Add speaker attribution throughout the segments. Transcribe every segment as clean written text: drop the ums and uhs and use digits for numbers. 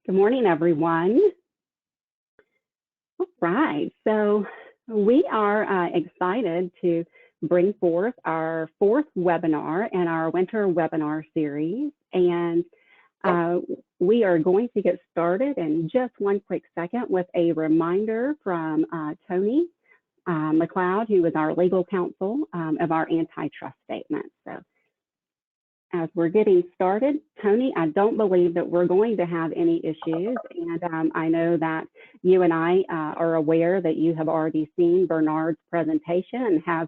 Speaker 1: Good morning, everyone. All right, so we are excited to bring forth our fourth webinar in our winter webinar series. And we are going to get started in just one quick second with a reminder from Tony McLeod, who is our legal counsel, of our antitrust statement. So as we're getting started, Tony, I don't believe that we're going to have any issues. And I know that you and I are aware that you have already seen Bernard's presentation and have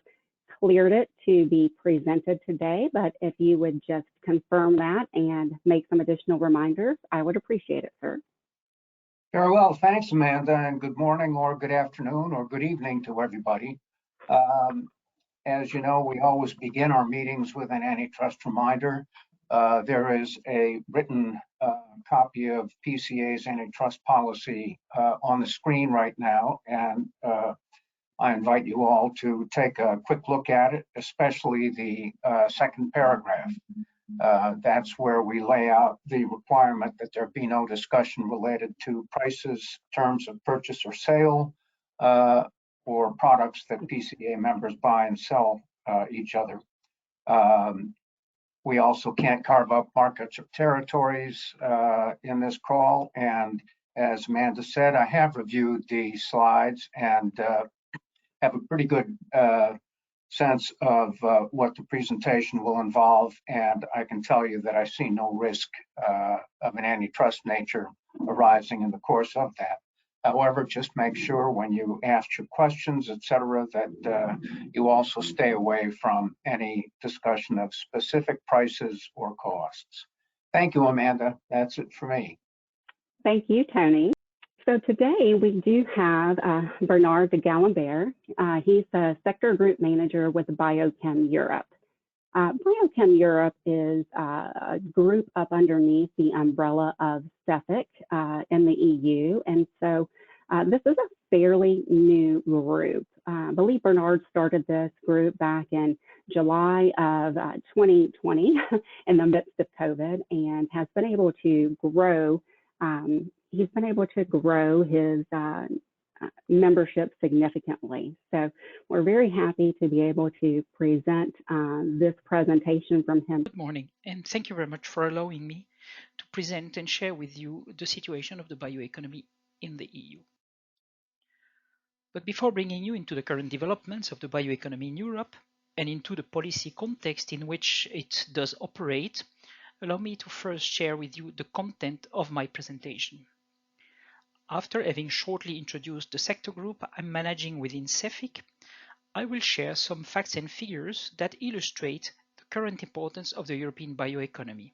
Speaker 1: cleared it to be presented today. But if you would just confirm that and make some additional reminders, I would appreciate it, sir.
Speaker 2: Very well. Thanks, Amanda, and good morning or good afternoon or good evening to everybody. As you know, we always begin our meetings with an antitrust reminder. There is a written copy of PCA's antitrust policy on the screen right now, and I invite you all to take a quick look at it, especially the second paragraph. That's where we lay out the requirement that there be no discussion related to prices, terms of purchase or sale, or products that PCA members buy and sell each other. We also can't carve up markets or territories in this call. And as Amanda said, I have reviewed the slides and have a pretty good sense of what the presentation will involve. And I can tell you that I see no risk of an antitrust nature arising in the course of that. However, just make sure when you ask your questions, et cetera, that you also stay away from any discussion of specific prices or costs. Thank you, Amanda. That's it for me.
Speaker 1: Thank you, Tony. So today we do have Bernard de Galembert. He's the Sector Group Manager with BioChem Europe. BioChem Europe is a group up underneath the umbrella of Cefic in the EU. And so this is a fairly new group. I believe Bernard started this group back in July of 2020 in the midst of COVID, and has been able to grow. He's been able to grow his membership significantly. So we're very happy to be able to present this presentation from him.
Speaker 3: Good morning, and thank you very much for allowing me to present and share with you the situation of the bioeconomy in the EU. But before bringing you into the current developments of the bioeconomy in Europe and into the policy context in which it does operate, allow me to first share with you the content of my presentation. After having shortly introduced the sector group I'm managing within Cefic, I will share some facts and figures that illustrate the current importance of the European bioeconomy.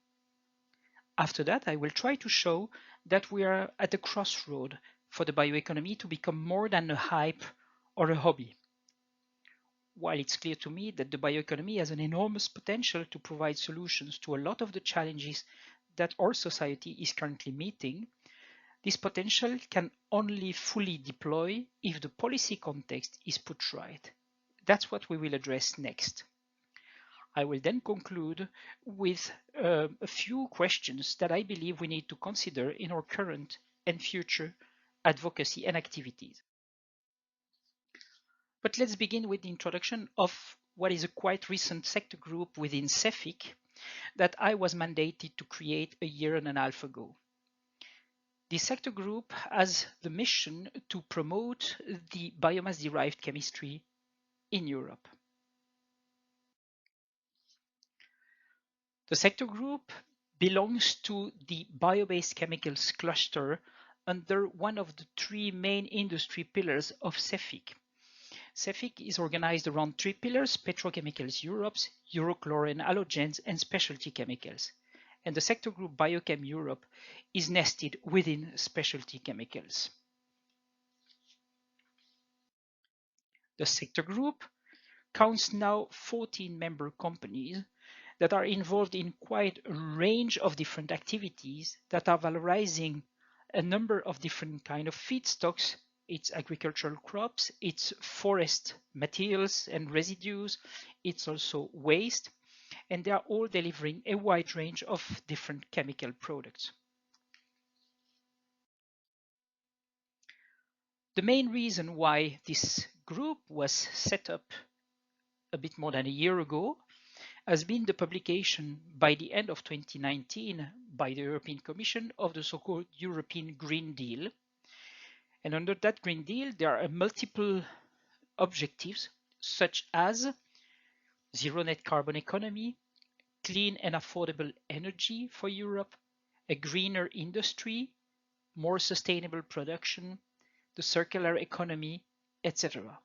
Speaker 3: After that, I will try to show that we are at a crossroad for the bioeconomy to become more than a hype or a hobby. While it's clear to me that the bioeconomy has an enormous potential to provide solutions to a lot of the challenges that our society is currently meeting, this potential can only fully deploy if the policy context is put right. That's what we will address next. I will then conclude with a few questions that I believe we need to consider in our current and future advocacy and activities. But let's begin with the introduction of what is a quite recent sector group within Cefic that I was mandated to create a year and a half ago. This sector group has the mission to promote the biomass-derived chemistry in Europe. The sector group belongs to the bio-based chemicals cluster under one of the three main industry pillars of Cefic. Cefic is organized around three pillars: Petrochemicals Europe, Eurochlorine halogens, and Specialty Chemicals. And the sector group BioChem Europe is nested within Specialty Chemicals. The sector group counts now 14 member companies that are involved in quite a range of different activities that are valorizing a number of different kinds of feedstocks. It's agricultural crops, it's forest materials and residues, it's also waste, and they are all delivering a wide range of different chemical products. The main reason why this group was set up a bit more than a year ago has been the publication by the end of 2019 by the European Commission of the so-called European Green Deal. And under that Green Deal, there are multiple objectives such as zero net carbon economy, clean and affordable energy for Europe, a greener industry, more sustainable production, the circular economy, etc.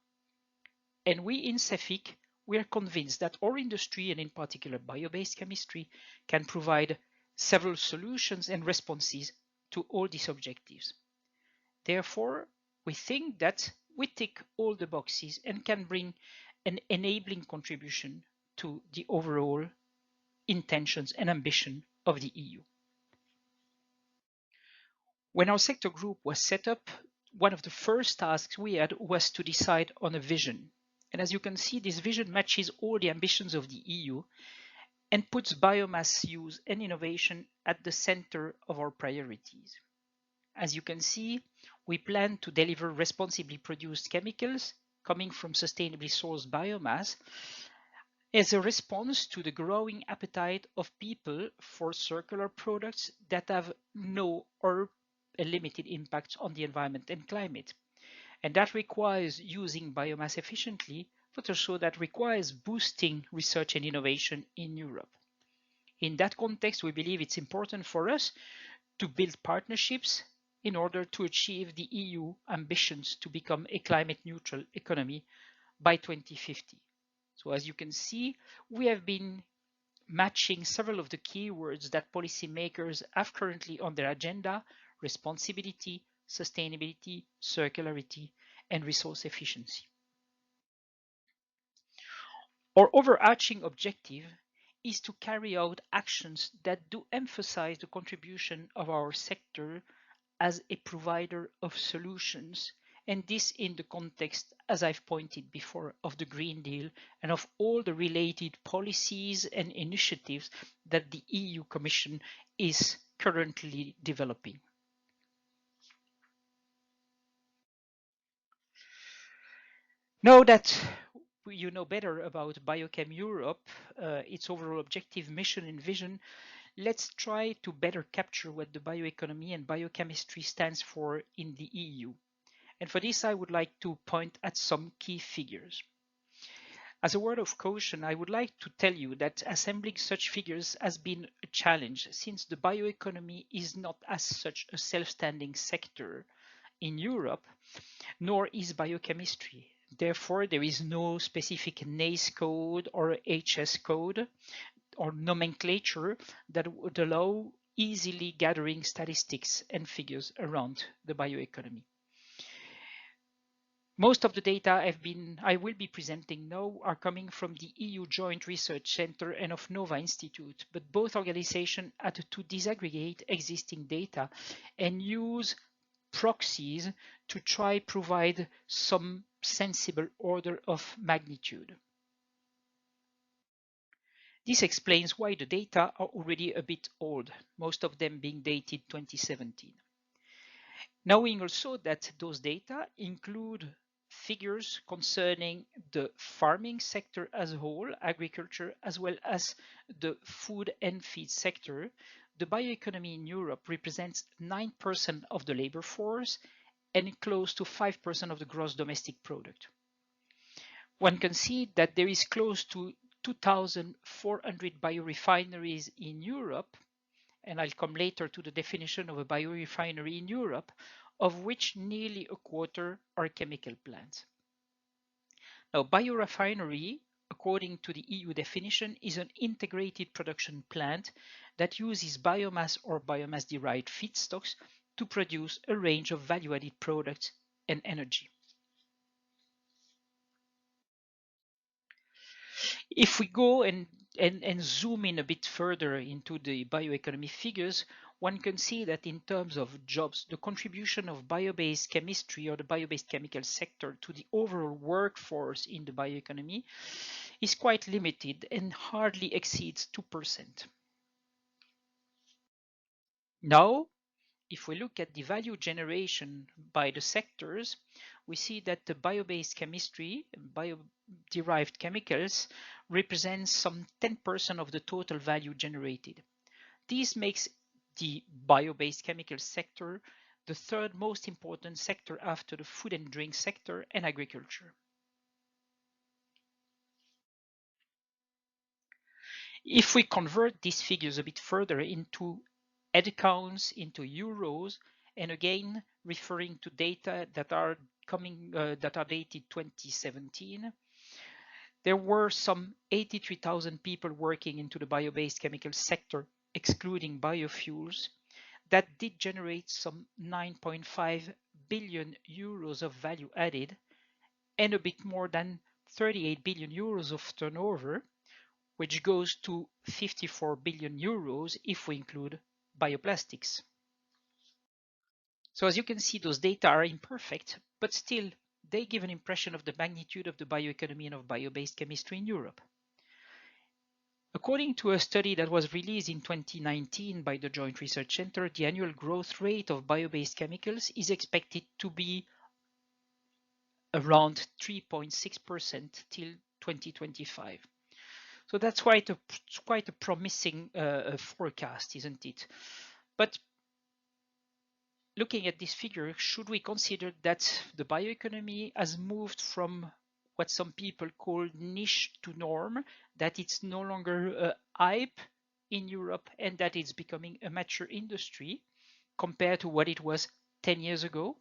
Speaker 3: And we in Cefic, we are convinced that our industry, and in particular bio-based chemistry, can provide several solutions and responses to all these objectives. Therefore, we think that we tick all the boxes and can bring an enabling contribution to the overall intentions and ambition of the EU. When our sector group was set up, one of the first tasks we had was to decide on a vision. And as you can see, this vision matches all the ambitions of the EU and puts biomass use and innovation at the center of our priorities. As you can see, we plan to deliver responsibly produced chemicals coming from sustainably sourced biomass as a response to the growing appetite of people for circular products that have no or a limited impact on the environment and climate. And that requires using biomass efficiently, but also that requires boosting research and innovation in Europe. In that context, we believe it's important for us to build partnerships in order to achieve the EU ambitions to become a climate neutral economy by 2050. So as you can see, we have been matching several of the keywords that policymakers have currently on their agenda: responsibility, sustainability, circularity, and resource efficiency. Our overarching objective is to carry out actions that do emphasize the contribution of our sector as a provider of solutions, and this in the context, as I've pointed before, of the Green Deal and of all the related policies and initiatives that the EU Commission is currently developing. Now that you know better about BioChem Europe, its overall objective, mission, and vision, let's try to better capture what the bioeconomy and biochemistry stands for in the EU. And for this, I would like to point at some key figures. As a word of caution, I would like to tell you that assembling such figures has been a challenge, since the bioeconomy is not as such a self-standing sector in Europe, nor is biochemistry. Therefore, there is no specific NACE code or HS code or nomenclature that would allow easily gathering statistics and figures around the bioeconomy. Most of the data I will be presenting now are coming from the EU Joint Research Centre and of Nova Institute, but both organizations had to disaggregate existing data and use proxies to try provide some sensible order of magnitude. This explains why the data are already a bit old, most of them being dated 2017. Knowing also that those data include figures concerning the farming sector as a whole, agriculture, as well as the food and feed sector, the bioeconomy in Europe represents 9% of the labor force and close to 5% of the gross domestic product. One can see that there is close to 2,400 biorefineries in Europe, and I'll come later to the definition of a biorefinery in Europe, of which nearly a quarter are chemical plants. Now, biorefinery, according to the EU definition, is an integrated production plant that uses biomass or biomass-derived feedstocks to produce a range of value-added products and energy. If we go and zoom in a bit further into the bioeconomy figures, one can see that in terms of jobs, the contribution of bio-based chemistry or the bio-based chemical sector to the overall workforce in the bioeconomy is quite limited and hardly exceeds 2%. Now, if we look at the value generation by the sectors, we see that the bio-based chemistry, bio-derived chemicals, represents some 10% of the total value generated. This makes the bio-based chemical sector the third most important sector after the food and drink sector and agriculture. If we convert these figures a bit further into headcounts, into euros, and again referring to data that are dated 2017, there were some 83,000 people working into the bio-based chemical sector, excluding biofuels, that did generate some 9.5 billion euros of value added and a bit more than 38 billion euros of turnover, which goes to 54 billion euros if we include bioplastics. So as you can see, those data are imperfect, but still they give an impression of the magnitude of the bioeconomy and of bio-based chemistry in Europe. According to a study that was released in 2019 by the Joint Research Center, the annual growth rate of bio-based chemicals is expected to be around 3.6% till 2025. So that's quite a promising forecast, isn't it? But looking at this figure, should we consider that the bioeconomy has moved from what some people call niche to norm, that it's no longer a hype in Europe and that it's becoming a mature industry compared to what it was 10 years ago?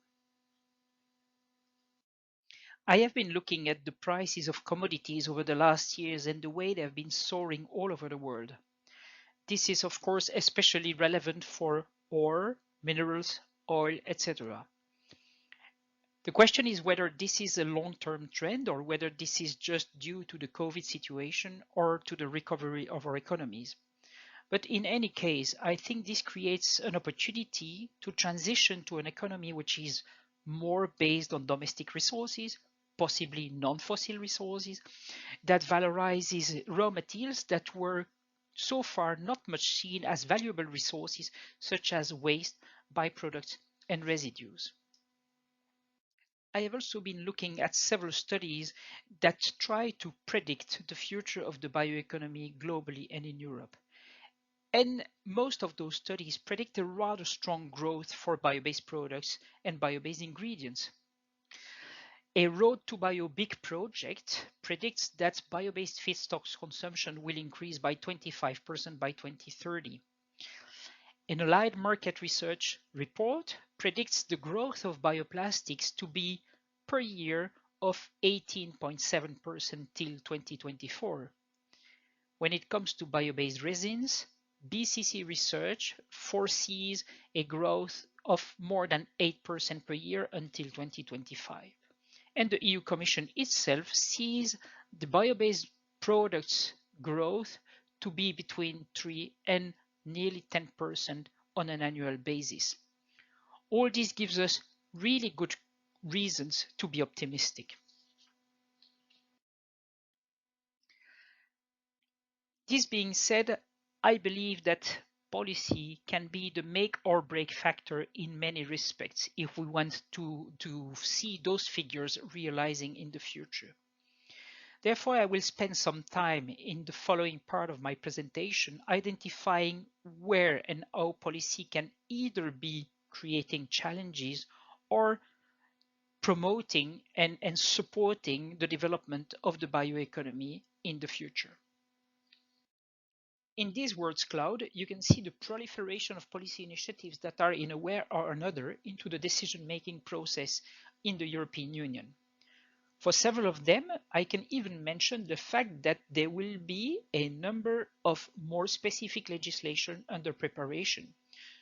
Speaker 3: I have been looking at the prices of commodities over the last years and the way they have been soaring all over the world. This is, of course, especially relevant for ore, minerals, oil, etc. The question is whether this is a long-term trend or whether this is just due to the COVID situation or to the recovery of our economies. But in any case, I think this creates an opportunity to transition to an economy which is more based on domestic resources, possibly non-fossil resources, that valorizes raw materials that were so far not much seen as valuable resources, such as waste, byproducts, and residues. I have also been looking at several studies that try to predict the future of the bioeconomy globally and in Europe. And most of those studies predict a rather strong growth for bio-based products and bio-based ingredients. A Road to Bio Big project predicts that bio-based feedstocks consumption will increase by 25% by 2030. An Allied Market Research report predicts the growth of bioplastics to be per year of 18.7% till 2024. When it comes to bio-based resins, BCC Research foresees a growth of more than 8% per year until 2025. And the EU Commission itself sees the bio-based products growth to be between 3 and nearly 10% on an annual basis. All this gives us really good reasons to be optimistic. This being said, I believe that policy can be the make or break factor in many respects if we want to see those figures realizing in the future. Therefore, I will spend some time in the following part of my presentation identifying where and how policy can either be creating challenges or promoting and supporting the development of the bioeconomy in the future. In this words cloud, you can see the proliferation of policy initiatives that are in a way or another into the decision-making process in the European Union. For several of them, I can even mention the fact that there will be a number of more specific legislation under preparation,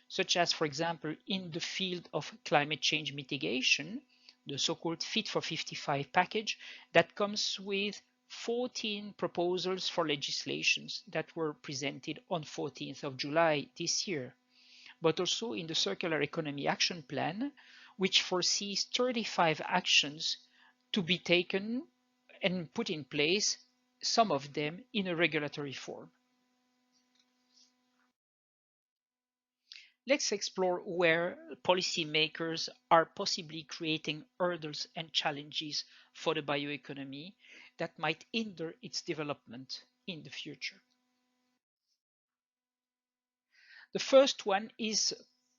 Speaker 3: such as, for example, in the field of climate change mitigation, the so-called Fit for 55 package that comes with 14 proposals for legislations that were presented on 14th of July this year, but also in the Circular Economy Action Plan, which foresees 35 actions to be taken and put in place, some of them in a regulatory form. let's explore where policymakers are possibly creating hurdles and challenges for the bioeconomy that might hinder its development in the future. The first one is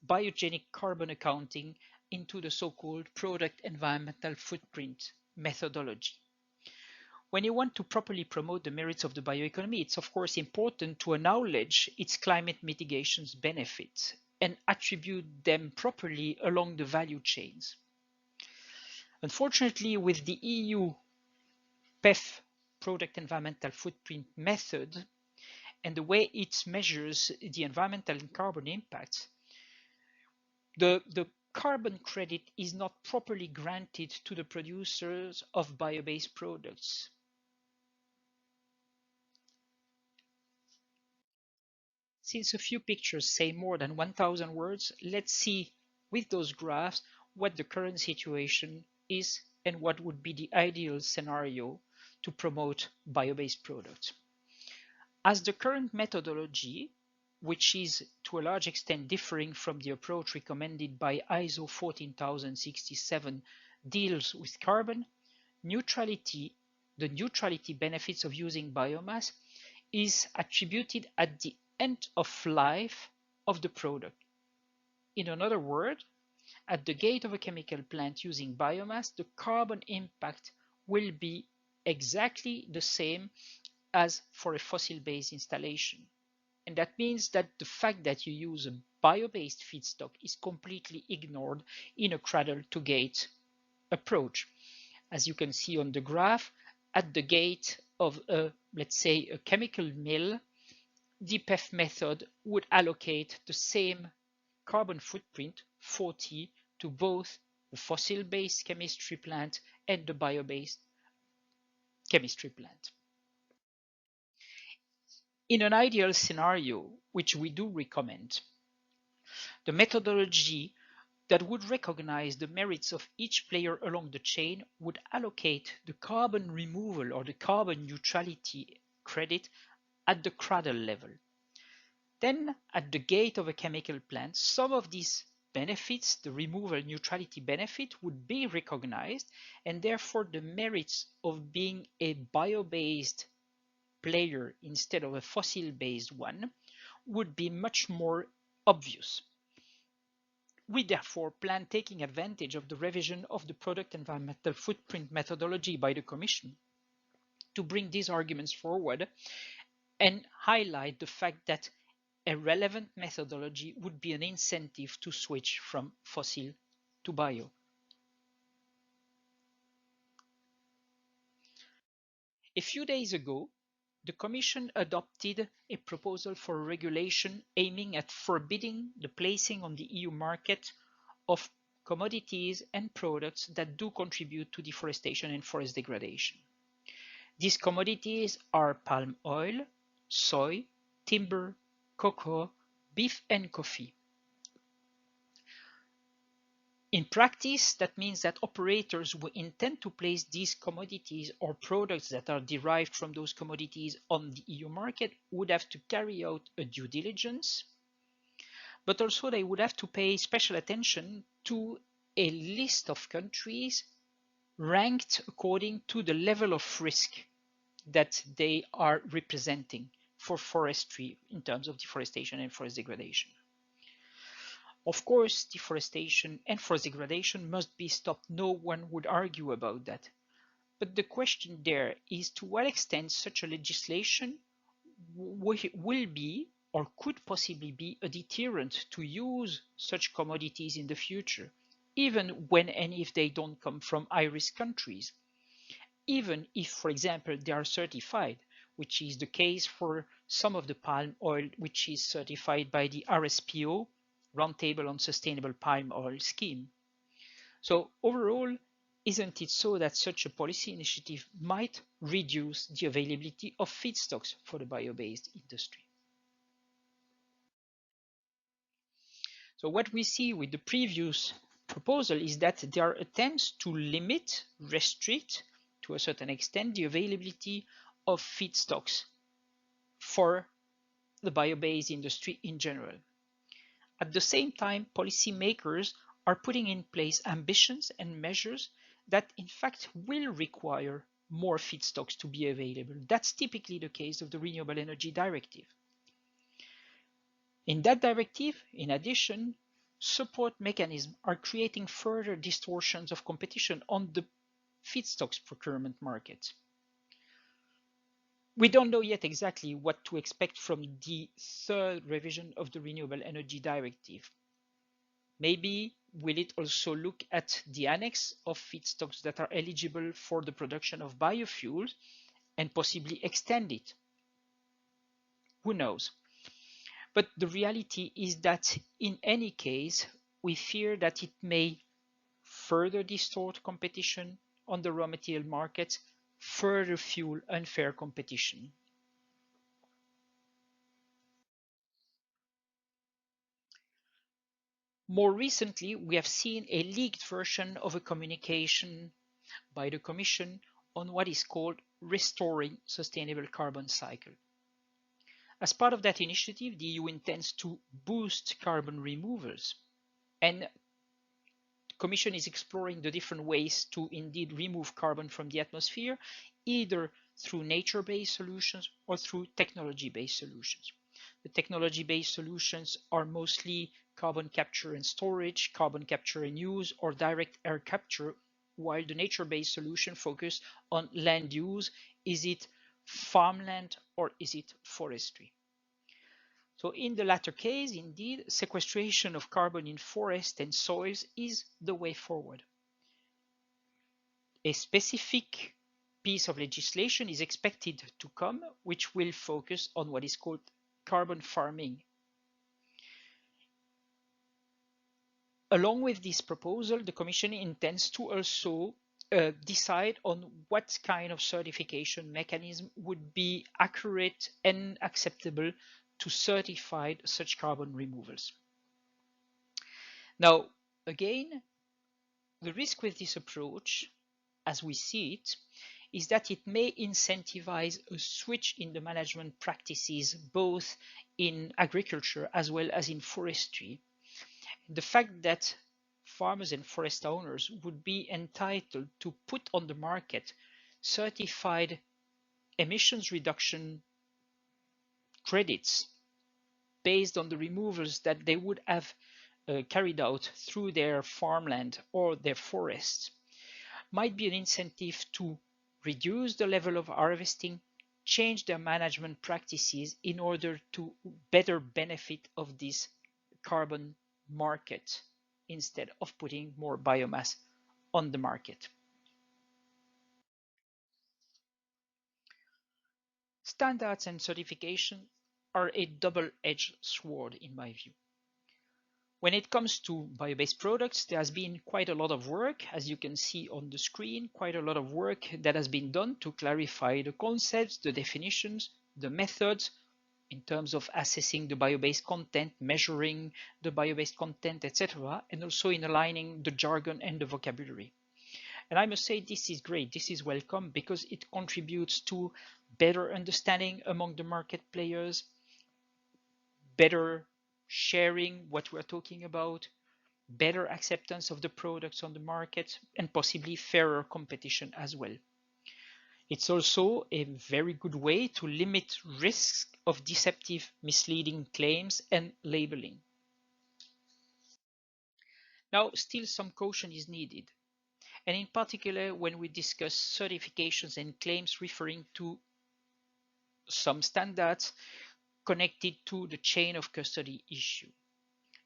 Speaker 3: biogenic carbon accounting into the so-called product environmental footprint methodology. When you want to properly promote the merits of the bioeconomy, it's of course important to acknowledge its climate mitigation benefits and attribute them properly along the value chains. Unfortunately, with the EU PEF product environmental footprint method and the way it measures the environmental and carbon impacts, the carbon credit is not properly granted to the producers of bio-based products. Since a few pictures say more than 1,000 words, let's see with those graphs what the current situation is and what would be the ideal scenario to promote bio-based products. As the current methodology, which is to a large extent differing from the approach recommended by ISO 14067, deals with carbon, neutrality, the neutrality benefits of using biomass is attributed at the end of life of the product. In another word, at the gate of a chemical plant using biomass, the carbon impact will be exactly the same as for a fossil-based installation. And that means that the fact that you use a bio-based feedstock is completely ignored in a cradle-to-gate approach. As you can see on the graph, at the gate of let's say, a chemical mill, the PEF method would allocate the same carbon footprint, 40, to both the fossil-based chemistry plant and the bio-based chemistry plant. In an ideal scenario, which we do recommend, the methodology that would recognize the merits of each player along the chain would allocate the carbon removal or the carbon neutrality credit at the cradle level. Then, at the gate of a chemical plant, some of these benefits, the removal neutrality benefit, would be recognized, and therefore the merits of being a bio-based player instead of a fossil-based one would be much more obvious. We therefore plan taking advantage of the revision of the product environmental footprint methodology by the Commission to bring these arguments forward and highlight the fact that a relevant methodology would be an incentive to switch from fossil to bio. A few days ago, the Commission adopted a proposal for a regulation aiming at forbidding the placing on the EU market of commodities and products that do contribute to deforestation and forest degradation. These commodities are palm oil, soy, timber, cocoa, beef, and coffee. In practice, that means that operators who intend to place these commodities or products that are derived from those commodities on the EU market would have to carry out a due diligence, but also they would have to pay special attention to a list of countries ranked according to the level of risk that they are representing for forestry in terms of deforestation and forest degradation. Of course, deforestation and forest degradation must be stopped. No one would argue about that. But the question there is to what extent such a legislation will be or could possibly be a deterrent to use such commodities in the future, even when and if they don't come from high-risk countries. Even if, for example, they are certified, which is the case for some of the palm oil which is certified by the RSPO, Roundtable on Sustainable Palm Oil Scheme. So overall, isn't it so that such a policy initiative might reduce the availability of feedstocks for the bio-based industry? So what we see with the previous proposal is that there are attempts to limit, restrict, to a certain extent, the availability of feedstocks for the bio-based industry in general. At the same time, policymakers are putting in place ambitions and measures that in fact will require more feedstocks to be available. That's typically the case of the Renewable Energy Directive. In that directive, in addition, support mechanisms are creating further distortions of competition on the feedstocks procurement market. We don't know yet exactly what to expect from the third revision of the Renewable Energy Directive. Maybe will it also look at the annex of feedstocks that are eligible for the production of biofuels and possibly extend it? Who knows? But the reality is that in any case, we fear that it may further distort competition on the raw material market, further fuel unfair competition. More recently, we have seen a leaked version of a communication by the Commission on what is called Restoring Sustainable Carbon Cycle. As part of that initiative, the EU intends to boost carbon removals, and the Commission is exploring the different ways to indeed remove carbon from the atmosphere, either through nature-based solutions or through technology-based solutions. The technology-based solutions are mostly carbon capture and storage, carbon capture and use, or direct air capture, while the nature-based solution focus on land use. Is it farmland or is it forestry? So in the latter case, indeed, sequestration of carbon in forests and soils is the way forward. A specific piece of legislation is expected to come, which will focus on what is called carbon farming. Along with this proposal, the Commission intends to also decide on what kind of certification mechanism would be accurate and acceptable to certify such carbon removals. Now, again, the risk with this approach, as we see it, is that it may incentivize a switch in the management practices, both in agriculture as well as in forestry. The fact that farmers and forest owners would be entitled to put on the market certified emissions reduction credits based on the removals that they would have carried out through their farmland or their forests might be an incentive to reduce the level of harvesting, change their management practices in order to better benefit of this carbon market instead of putting more biomass on the market. Standards and certification are a double-edged sword in my view. When it comes to bio-based products, there has been quite a lot of work, as you can see on the screen, quite a lot of work that has been done to clarify the concepts, the definitions, the methods, in terms of assessing the bio-based content, measuring the bio-based content, etc., and also in aligning the jargon and the vocabulary. And I must say this is great, this is welcome, because it contributes to better understanding among the market players, better sharing what we're talking about, better acceptance of the products on the market, and possibly fairer competition as well. It's also a very good way to limit risks of deceptive, misleading claims and labeling. Now, still some caution is needed, and in particular when we discuss certifications and claims referring to some standards connected to the chain of custody issue,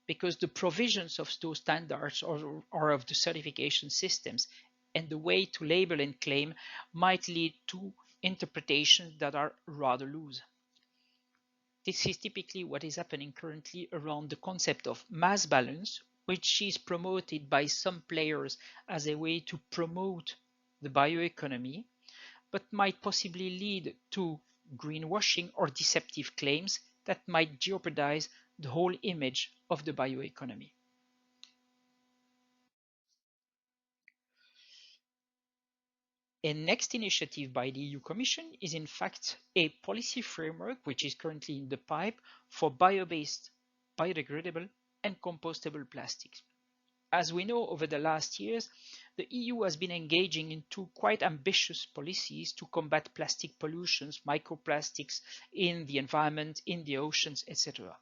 Speaker 3: because the provisions of those standards or of the certification systems and the way to label and claim might lead to interpretations that are rather loose. This is typically what is happening currently around the concept of mass balance, which is promoted by some players as a way to promote the bioeconomy, but might possibly lead to greenwashing or deceptive claims that might jeopardize the whole image of the bioeconomy. A next initiative by the EU Commission is in fact a policy framework which is currently in the pipe for bio-based, biodegradable and compostable plastics. As we know, over the last years, the EU has been engaging into quite ambitious policies to combat plastic pollutions, microplastics in the environment, in the oceans, etc.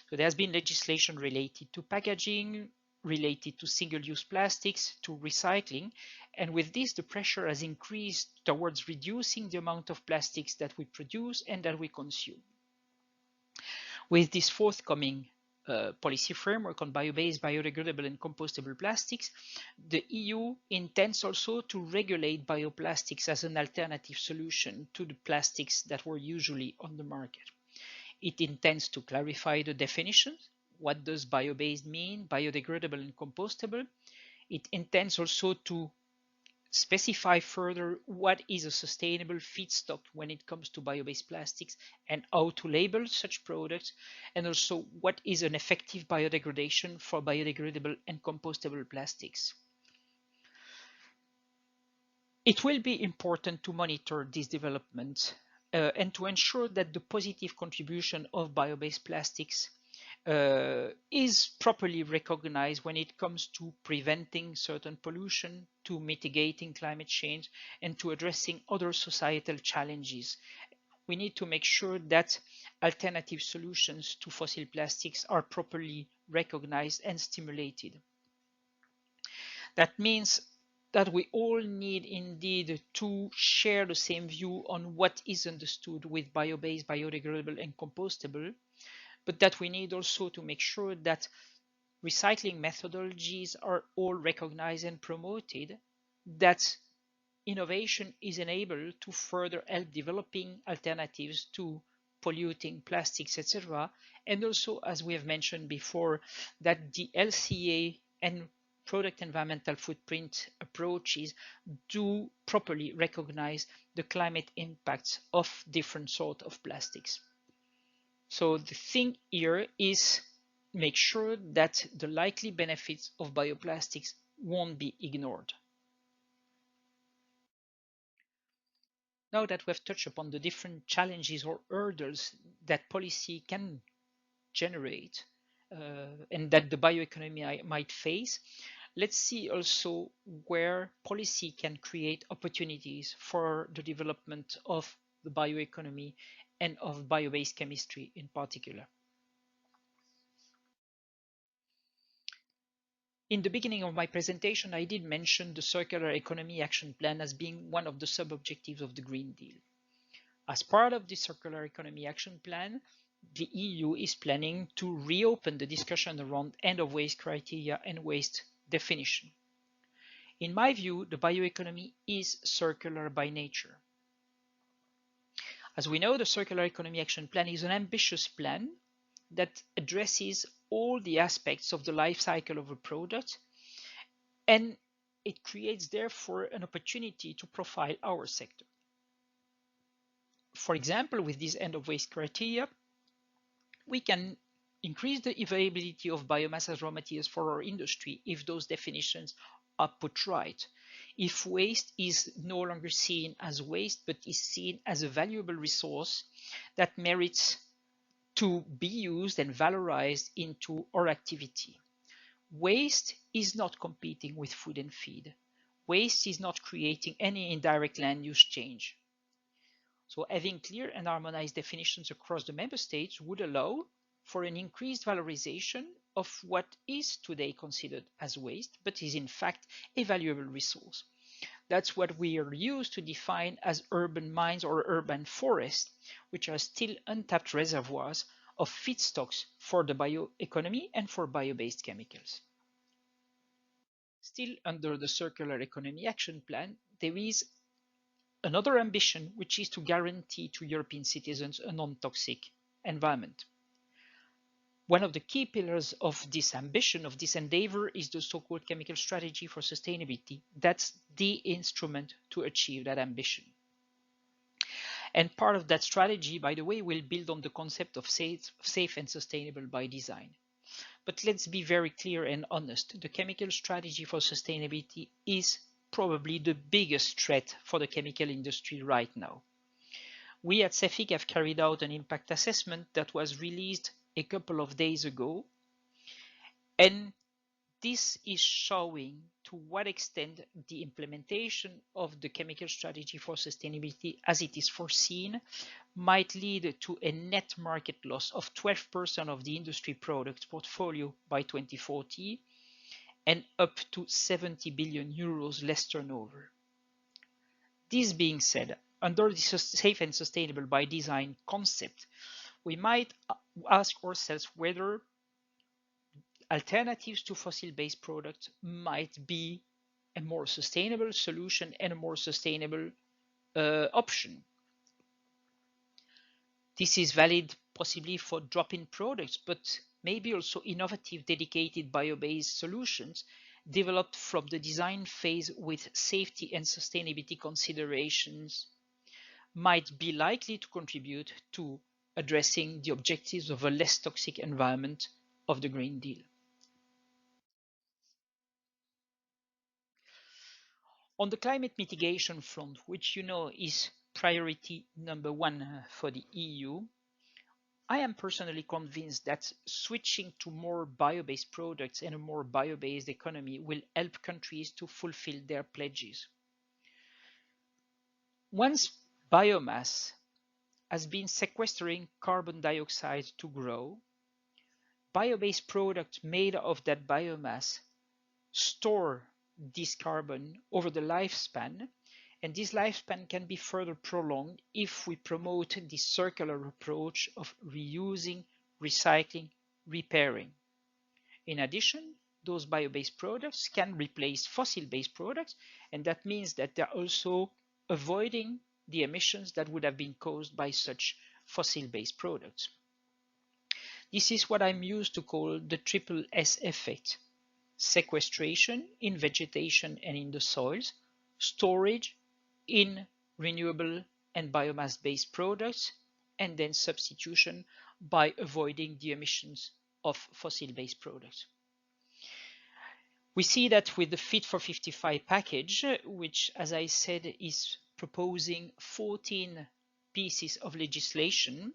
Speaker 3: So there has been legislation related to packaging, related to single-use plastics, to recycling, and with this the pressure has increased towards reducing the amount of plastics that we produce and that we consume. With this forthcoming policy framework on bio-based, biodegradable and compostable plastics, the EU intends also to regulate bioplastics as an alternative solution to the plastics that were usually on the market. It intends to clarify the definitions. What does bio-based mean, biodegradable and compostable? It intends also to specify further what is a sustainable feedstock when it comes to bio-based plastics and how to label such products, and also what is an effective biodegradation for biodegradable and compostable plastics. It will be important to monitor these developments and to ensure that the positive contribution of bio-based plastics is properly recognized when it comes to preventing certain pollution, to mitigating climate change, and to addressing other societal challenges. We need to make sure that alternative solutions to fossil plastics are properly recognized and stimulated. That means that we all need indeed to share the same view on what is understood with bio-based, biodegradable, and compostable, but that we need also to make sure that recycling methodologies are all recognized and promoted, that innovation is enabled to further help developing alternatives to polluting plastics, etc. And also, as we have mentioned before, that the LCA and product environmental footprint approaches do properly recognize the climate impacts of different sorts of plastics. So the thing here is make sure that the likely benefits of bioplastics won't be ignored. Now that we've touched upon the different challenges or hurdles that policy can generate and that the bioeconomy might face, let's see also where policy can create opportunities for the development of the bioeconomy and of bio-based chemistry in particular. In the beginning of my presentation, I did mention the Circular Economy Action Plan as being one of the sub-objectives of the Green Deal. As part of the Circular Economy Action Plan, the EU is planning to reopen the discussion around end-of-waste criteria and waste definition. In my view, the bioeconomy is circular by nature. As we know, the Circular Economy Action Plan is an ambitious plan that addresses all the aspects of the life cycle of a product, and it creates therefore an opportunity to profile our sector. For example, with these end-of-waste criteria, we can increase the availability of biomass as raw materials for our industry if those definitions are put right. If waste is no longer seen as waste, but is seen as a valuable resource that merits to be used and valorized into our activity. Waste is not competing with food and feed. Waste is not creating any indirect land use change. So having clear and harmonized definitions across the member states would allow for an increased valorization of what is today considered as waste, but is in fact a valuable resource. That's what we are used to define as urban mines or urban forests, which are still untapped reservoirs of feedstocks for the bioeconomy and for bio-based chemicals. Still under the Circular Economy Action Plan, there is another ambition, which is to guarantee to European citizens a non-toxic environment. One of the key pillars of this ambition, of this endeavor, is the so-called chemical strategy for sustainability. That's the instrument to achieve that ambition. And part of that strategy, by the way, will build on the concept of safe and sustainable by design. But let's be very clear and honest. The chemical strategy for sustainability is probably the biggest threat for the chemical industry right now. We at Cefic have carried out an impact assessment that was released a couple of days ago, And this is showing to what extent the implementation of the chemical strategy for sustainability as it is foreseen might lead to a net market loss of 12% of the industry product portfolio by 2040 and up to 70 billion euros less turnover. This being said, under the safe and sustainable by design concept, we might ask ourselves whether alternatives to fossil-based products might be a more sustainable solution and a more sustainable option. This is valid possibly for drop-in products, but maybe also innovative dedicated bio-based solutions developed from the design phase with safety and sustainability considerations might be likely to contribute to addressing the objectives of a less toxic environment of the Green Deal. On the climate mitigation front, which you know is priority number one for the EU, I am personally convinced that switching to more bio-based products and a more bio-based economy will help countries to fulfill their pledges. Once biomass has been sequestering carbon dioxide to grow, bio-based products made of that biomass store this carbon over the lifespan, and this lifespan can be further prolonged if we promote the circular approach of reusing, recycling, repairing. In addition, those bio-based products can replace fossil-based products, and that means that they're also avoiding the emissions that would have been caused by such fossil-based products. This is what I'm used to call the triple S effect: sequestration in vegetation and in the soils, storage in renewable and biomass-based products, and then substitution by avoiding the emissions of fossil-based products. We see that with the Fit for 55 package, which, as I said, is proposing 14 pieces of legislation,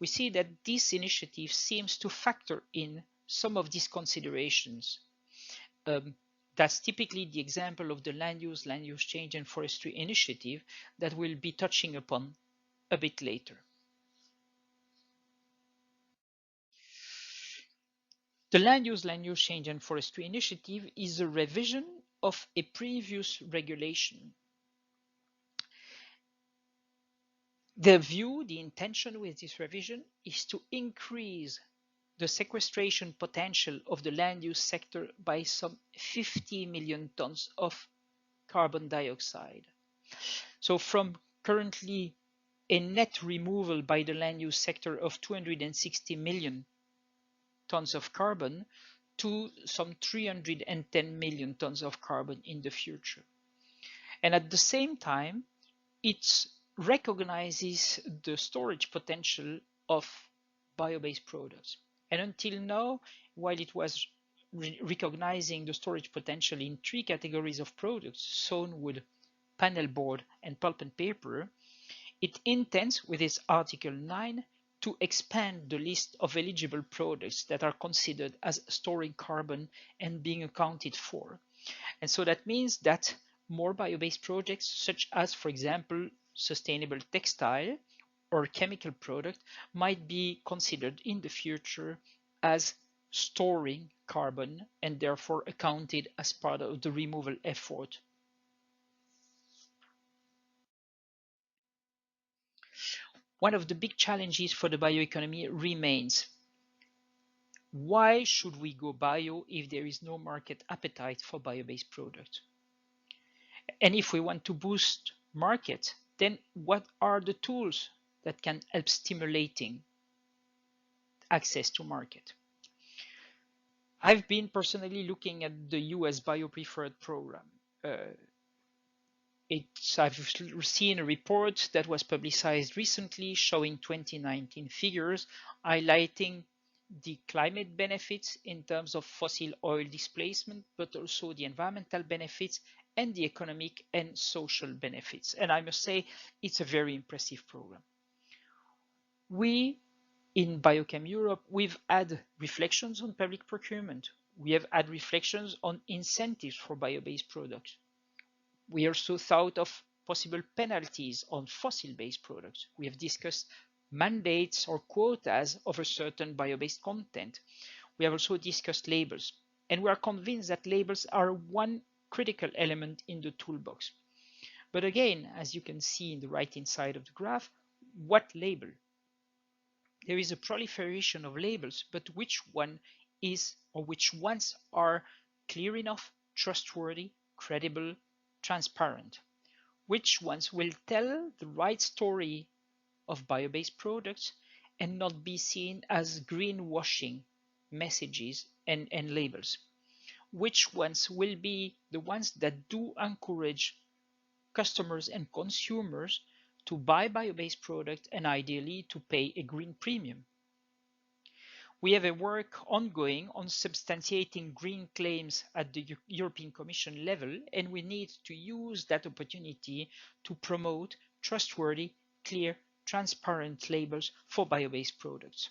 Speaker 3: we see that this initiative seems to factor in some of these considerations. That's typically the example of the land use change and forestry initiative that we'll be touching upon a bit later. The land use change and forestry initiative is a revision of a previous regulation. The intention with this revision is to increase the sequestration potential of the land use sector by some 50 million tons of carbon dioxide. So from currently a net removal by the land use sector of 260 million tons of carbon to some 310 million tons of carbon in the future. And at the same time, it recognizes the storage potential of bio-based products. And until now, while it was recognizing the storage potential in three categories of products: sawn wood, panel board, and pulp and paper, it intends with its Article 9 to expand the list of eligible products that are considered as storing carbon and being accounted for. And so that means that more bio-based projects, such as, for example, sustainable textile or chemical product, might be considered in the future as storing carbon and therefore accounted as part of the removal effort. One of the big challenges for the bioeconomy remains: why should we go bio if there is no market appetite for bio-based products? And if we want to boost market, then what are the tools that can help stimulating access to market? I've been personally looking at the US BioPreferred program. I've seen a report that was publicized recently showing 2019 figures highlighting the climate benefits in terms of fossil oil displacement, but also the environmental benefits and the economic and social benefits. And I must say, it's a very impressive program. We In BioChem Europe, we've had reflections on public procurement. We have had reflections on incentives for bio-based products. We also thought of possible penalties on fossil-based products. We have discussed mandates or quotas of a certain bio-based content. We have also discussed labels. And we are convinced that labels are one critical element in the toolbox. But again, as you can see in the right-hand side of the graph, what label? There is a proliferation of labels, but which one is or which ones are clear enough, trustworthy, credible, transparent? Which ones will tell the right story of bio-based products and not be seen as greenwashing messages and labels? Which ones will be the ones that do encourage customers and consumers to buy bio-based products and ideally to pay a green premium? We have a work ongoing on substantiating green claims at the European Commission level, and we need to use that opportunity to promote trustworthy, clear, transparent labels for bio-based products.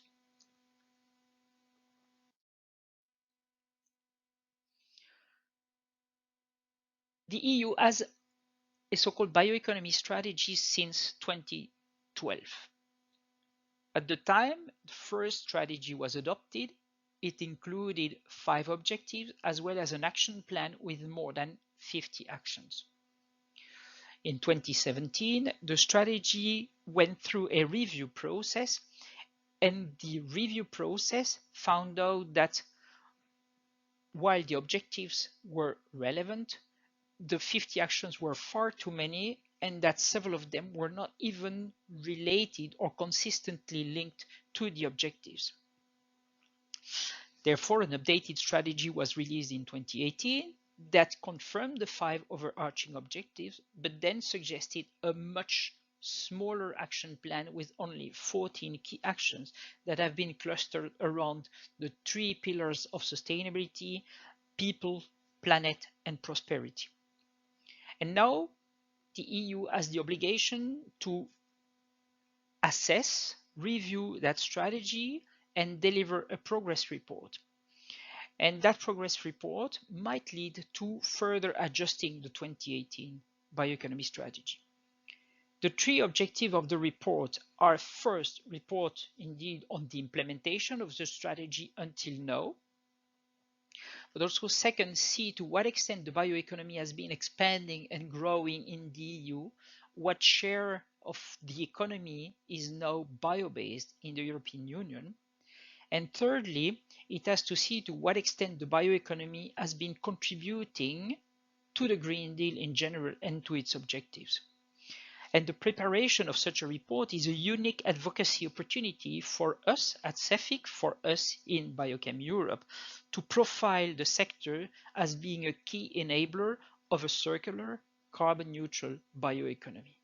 Speaker 3: The EU has a so-called bioeconomy strategy since 2012. At the time the first strategy was adopted, it included 5 objectives as well as an action plan with more than 50 actions. In 2017, the strategy went through a review process, and the review process found out that while the objectives were relevant, the 50 actions were far too many, and that several of them were not even related or consistently linked to the objectives. Therefore, an updated strategy was released in 2018 that confirmed the 5 overarching objectives, but then suggested a much smaller action plan with only 14 key actions that have been clustered around the 3 pillars of sustainability: people, planet, and prosperity. And now the EU has the obligation to assess, review that strategy, and deliver a progress report. And that progress report might lead to further adjusting the 2018 bioeconomy strategy. The 3 objectives of the report are: first, report indeed on the implementation of the strategy until now, but also second, see to what extent the bioeconomy has been expanding and growing in the EU, what share of the economy is now bio-based in the European Union, and thirdly, it has to see to what extent the bioeconomy has been contributing to the Green Deal in general and to its objectives. And the preparation of such a report is a unique advocacy opportunity for us at Cefic, for us in BioChem Europe, to profile the sector as being a key enabler of a circular, carbon-neutral bioeconomy.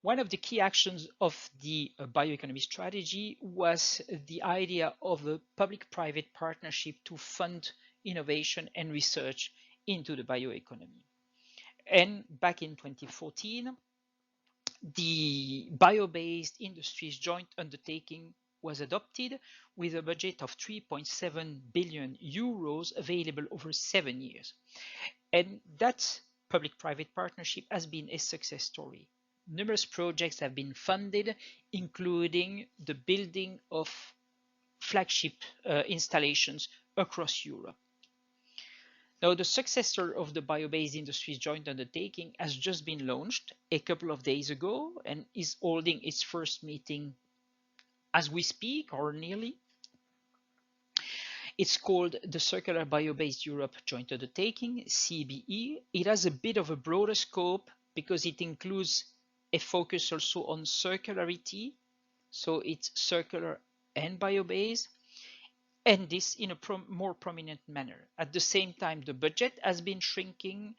Speaker 3: One of the key actions of the bioeconomy strategy was the idea of a public-private partnership to fund innovation and research into the bioeconomy. And back in 2014, the Bio-Based Industries Joint Undertaking was adopted with a budget of 3.7 billion euros available over 7 years. And that public-private partnership has been a success story. Numerous projects have been funded, including the building of flagship installations across Europe. Now, the successor of the Bio-Based Industries Joint Undertaking has just been launched a couple of days ago and is holding its first meeting as we speak, or nearly. It's called the Circular Bio-Based Europe Joint Undertaking, CBE. It has a bit of a broader scope because it includes a focus also on circularity, so it's circular and bio-based, and this in a more prominent manner. At the same time, the budget has been shrinking.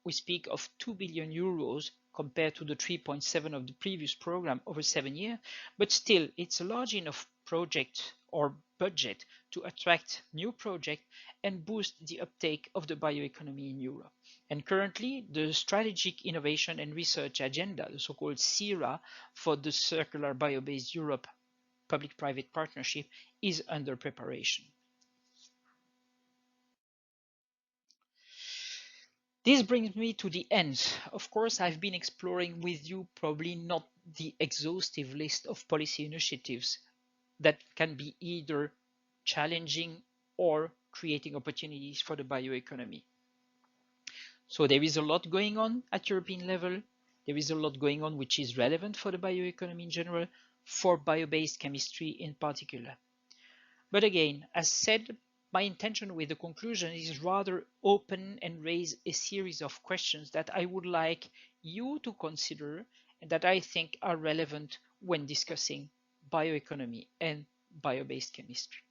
Speaker 3: We speak of 2 billion euros compared to the 3.7 of the previous program over 7 years, but still it's a large enough project or budget to attract new projects and boost the uptake of the bioeconomy in Europe. And currently, the Strategic Innovation and Research Agenda, the so-called CIRA, for the Circular Bio-Based Europe Public-Private Partnership is under preparation. This brings me to the end. Of course, I've been exploring with you probably not the exhaustive list of policy initiatives that can be either challenging or creating opportunities for the bioeconomy. So there is a lot going on at European level. There is a lot going on which is relevant for the bioeconomy in general, for bio-based chemistry in particular. But again, as said, my intention with the conclusion is rather open and raise a series of questions that I would like you to consider and that I think are relevant when discussing bioeconomy and bio-based chemistry.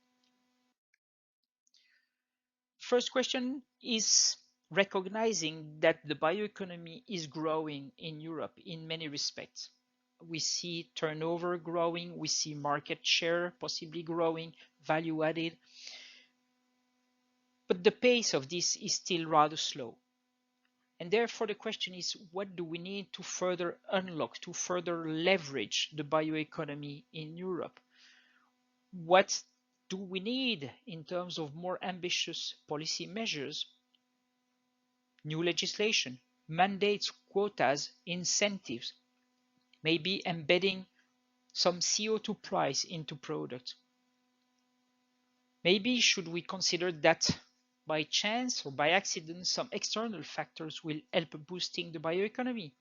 Speaker 3: First question is recognizing that the bioeconomy is growing in Europe in many respects. We see turnover growing, we see market share possibly growing, value added. But the pace of this is still rather slow. And therefore the question is, what do we need to further unlock, to further leverage the bioeconomy in Europe? What do we need in terms of more ambitious policy measures, new legislation, mandates, quotas, incentives, maybe embedding some CO2 price into products? Maybe should we consider that by chance or by accident some external factors will help boosting the bioeconomy?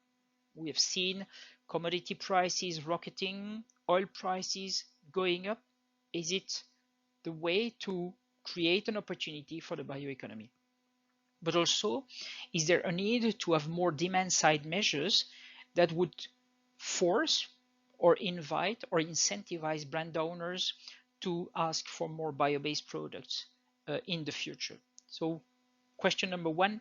Speaker 3: We have seen commodity prices rocketing, oil prices going up. Is it the way to create an opportunity for the bioeconomy? But also, is there a need to have more demand-side measures that would force or invite or incentivize brand owners to ask for more bio-based products in the future? So question number one,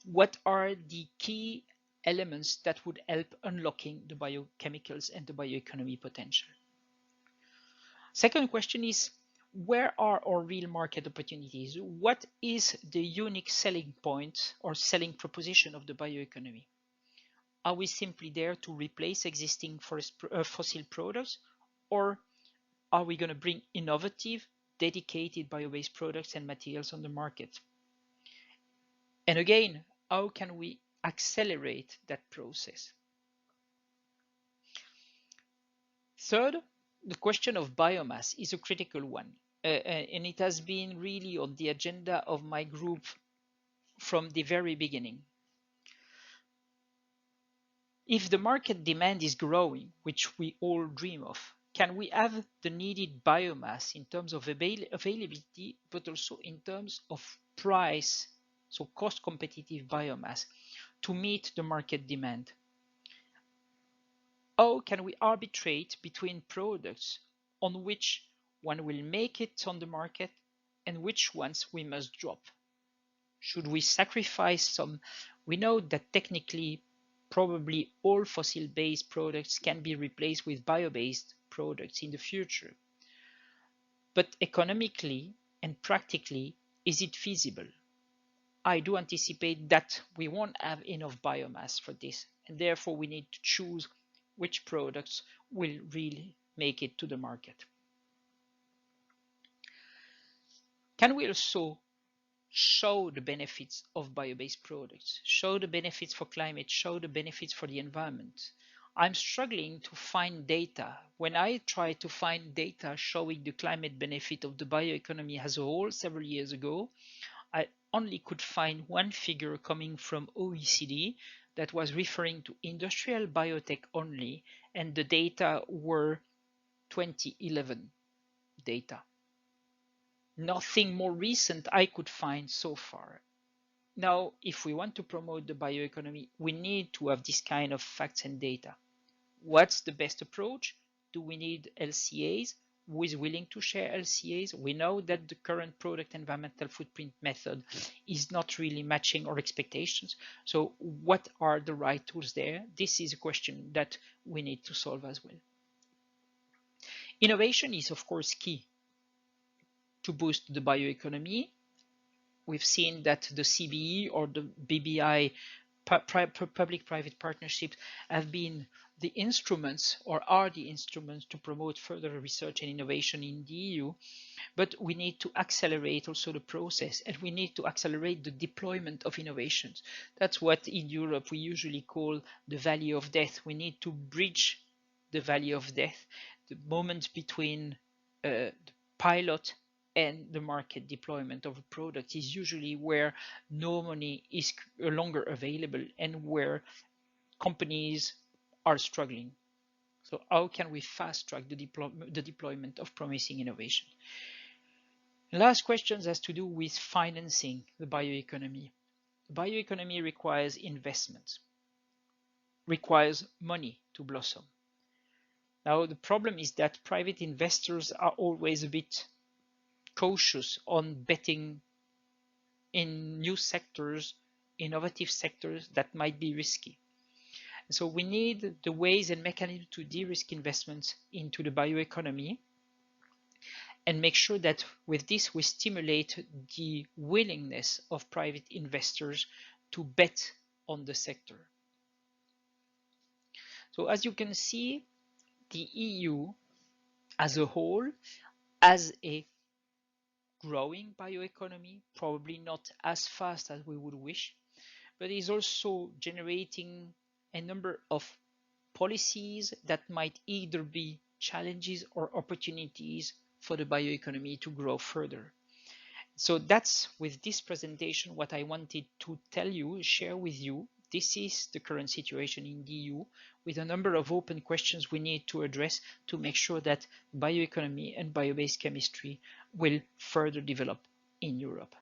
Speaker 3: what are the key elements that would help unlocking the biochemicals and the bioeconomy potential? Second question is, where are our real market opportunities? What is the unique selling point or selling proposition of the bioeconomy? Are we simply there to replace existing fossil products, or are we going to bring innovative, dedicated bio-based products and materials on the market? And again, how can we accelerate that process? Third, the question of biomass is a critical one, and it has been really on the agenda of my group from the very beginning. If the market demand is growing, which we all dream of, can we have the needed biomass in terms of availability, but also in terms of price, so cost competitive biomass, to meet the market demand? How can we arbitrate between products on which one will make it on the market and which ones we must drop? Should we sacrifice some? We know that technically probably all fossil-based products can be replaced with bio-based products in the future. But economically and practically, is it feasible? I do anticipate that we won't have enough biomass for this, and therefore we need to choose which products will really make it to the market. Can we also show the benefits of bio-based products, show the benefits for climate, show the benefits for the environment? I'm struggling to find data. When I tried to find data showing the climate benefit of the bioeconomy as a whole several years ago, I only could find one figure coming from OECD that was referring to industrial biotech only, and the data were 2011 data. Nothing more recent I could find so far. Now, if we want to promote the bioeconomy, we need to have this kind of facts and data. What's the best approach? Do we need LCAs? Who is willing to share LCAs? We know that the current product environmental footprint method is not really matching our expectations. So what are the right tools there? This is a question that we need to solve as well. Innovation is, of course, key to boost the bioeconomy. We've seen that the CBE or the BBI, public-private partnerships, have been the instruments or are the instruments to promote further research and innovation in the EU. But we need to accelerate also the process, and we need to accelerate the deployment of innovations. That's what in Europe we usually call the valley of death. We need to bridge the valley of death, the moment between the pilot and the market deployment of a product is usually where no money is longer available and where companies are struggling. So how can we fast track the deployment of promising innovation? Last question has to do with financing the bioeconomy. The bioeconomy requires investment, requires money to blossom. Now, the problem is that private investors are always a bit cautious on betting in new sectors, innovative sectors that might be risky. So we need the ways and mechanisms to de-risk investments into the bioeconomy and make sure that with this we stimulate the willingness of private investors to bet on the sector. So as you can see, the EU as a whole has a growing bioeconomy, probably not as fast as we would wish, but is also generating a number of policies that might either be challenges or opportunities for the bioeconomy to grow further. So that's with this presentation what I wanted to tell you, share with you. This is the current situation in the EU with a number of open questions we need to address to make sure that bioeconomy and bio-based chemistry will further develop in Europe.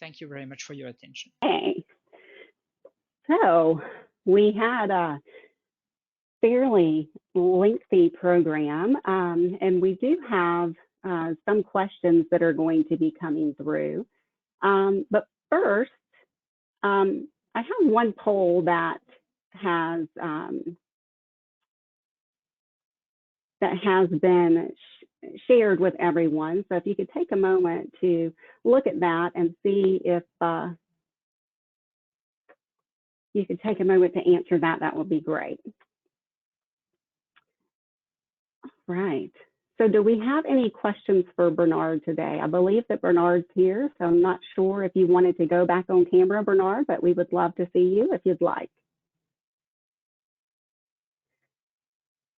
Speaker 3: Thank you very much for your attention.
Speaker 1: Okay. So we had a fairly lengthy program, and we do have some questions that are going to be coming through. But first, I have one poll that has been shared with everyone. So if you could take a moment to look at that and see if you could take a moment to answer that, that would be great. Right. So do we have any questions for Bernard today? I believe that Bernard's here, so I'm not sure if you wanted to go back on camera, Bernard, but we would love to see you if you'd like.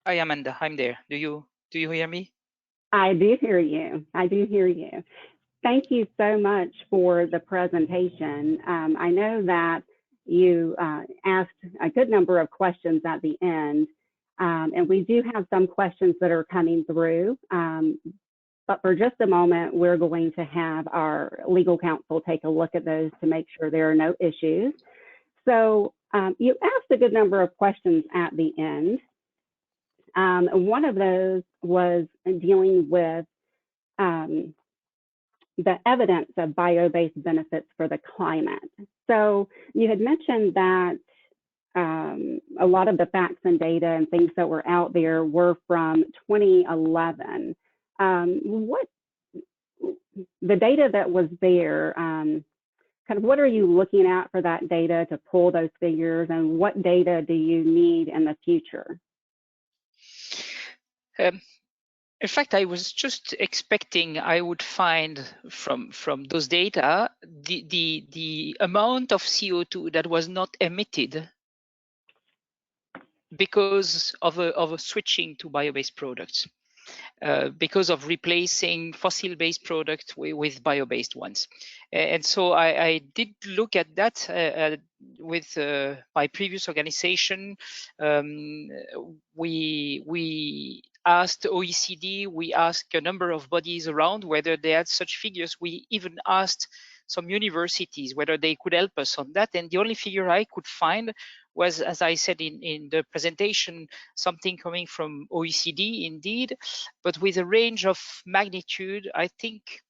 Speaker 3: Hi, Amanda, I'm there. Do you hear me?
Speaker 1: I do hear you. I do hear you. Thank you so much for the presentation. I know that you asked a good number of questions at the end, and we do have some questions that are coming through. But for just a moment, we're going to have our legal counsel take a look at those to make sure there are no issues. So you asked a good number of questions at the end. One of those was dealing with the evidence of bio-based benefits for the climate. So you had mentioned that a lot of the facts and data and things that were out there were from 2011. What the data that was there, kind of what are you looking at for that data to pull those figures, and what data do you need in the future?
Speaker 3: In fact, I was just expecting I would find from those data the amount of CO2 that was not emitted because of a switching to bio-based products, because of replacing fossil-based products with bio-based ones. And so I did look at that with my previous organization. We asked OECD, we asked a number of bodies around whether they had such figures. We even asked some universities whether they could help us on that. And the only figure I could find was, as I said in the presentation, something coming from OECD indeed, but with a range of magnitude. I think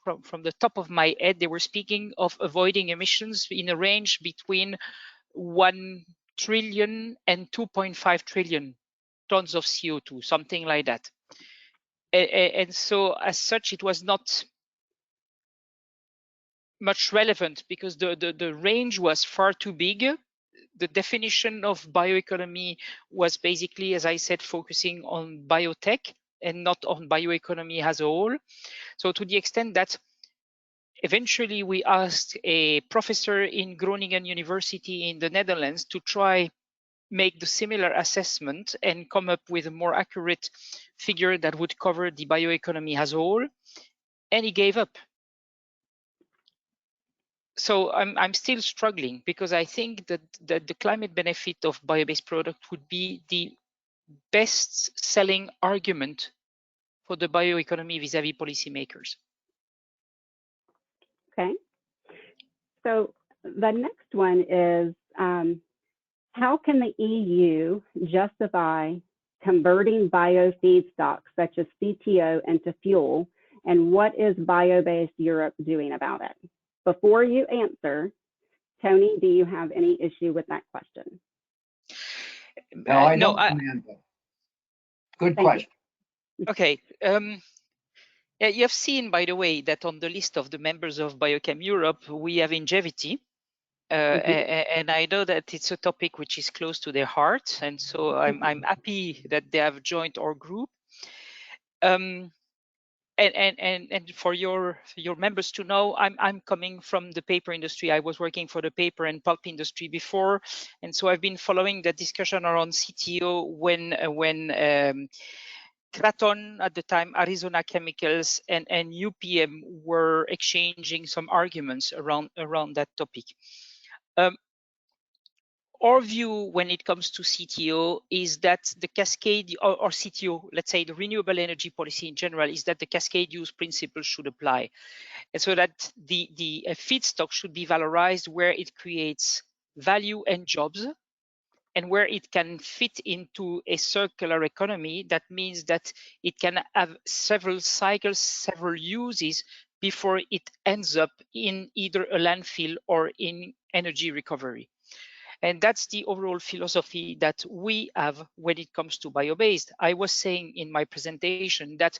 Speaker 3: from the top of my head, they were speaking of avoiding emissions in a range between 1 trillion and 2.5 trillion tons of CO2, something like that. And so as such, it was not much relevant because the range was far too big. The definition of bioeconomy was basically, as I said, focusing on biotech and not on bioeconomy as a whole. So to the extent that eventually we asked a professor in Groningen University in the Netherlands to try make the similar assessment and come up with a more accurate figure that would cover the bioeconomy as a whole, and he gave up. So I'm still struggling because I think that the climate benefit of bio-based product would be the best selling argument for the bioeconomy vis-a-vis policymakers.
Speaker 1: Okay. So the next one is, how can the EU justify converting bio feedstocks such as CTO into fuel, and what is Bio-based Europe doing about it? Before you answer, Tony, do you have any issue with that question?
Speaker 2: No, I don't, Amanda. Good question.
Speaker 3: Okay. Yeah, you have seen, by the way, that on the list of the members of BioChem Europe, we have longevity. And I know that it's a topic which is close to their heart. And so I'm happy that they have joined our group. And for your members to know, I'm coming from the paper industry. I was working for the paper and pulp industry before, and so I've been following the discussion around CTO when Kraton at the time, Arizona Chemicals, and UPM were exchanging some arguments around that topic. Our view when it comes to CTO is that the cascade, or CTO, let's say the renewable energy policy in general, is that the cascade use principle should apply. And so that the feedstock should be valorized where it creates value and jobs, and where it can fit into a circular economy. That means that it can have several cycles, several uses before it ends up in either a landfill or in energy recovery. And that's the overall philosophy that we have when it comes to bio-based. I was saying in my presentation that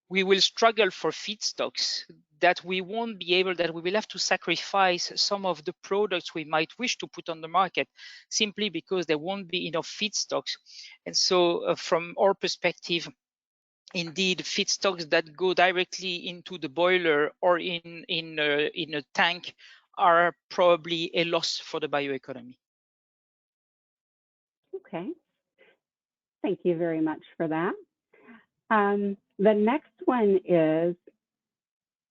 Speaker 3: we will struggle for feedstocks, that we won't be able, that we will have to sacrifice some of the products we might wish to put on the market simply because there won't be enough feedstocks. And so from our perspective, indeed, feedstocks that go directly into the boiler or in a tank are probably a loss for the bioeconomy.
Speaker 1: Okay, thank you very much for that. The next one is,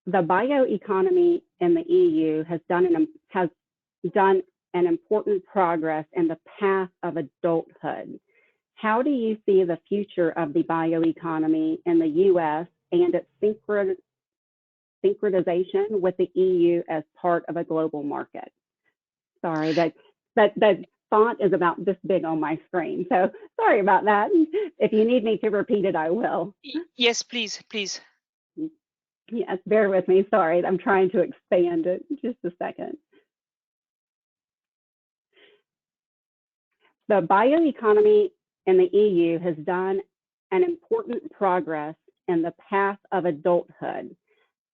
Speaker 1: the bioeconomy in the EU has done an important progress in the path of adulthood. How do you see the future of the bioeconomy in the US and its synchronization with the EU as part of a global market? Sorry, that font is about this big on my screen, so sorry about that. If you need me to repeat it, I will.
Speaker 3: Yes, please.
Speaker 1: Yes, bear with me. Sorry, I'm trying to expand it. Just a second. The bioeconomy in the EU has done an important progress in the path of adulthood.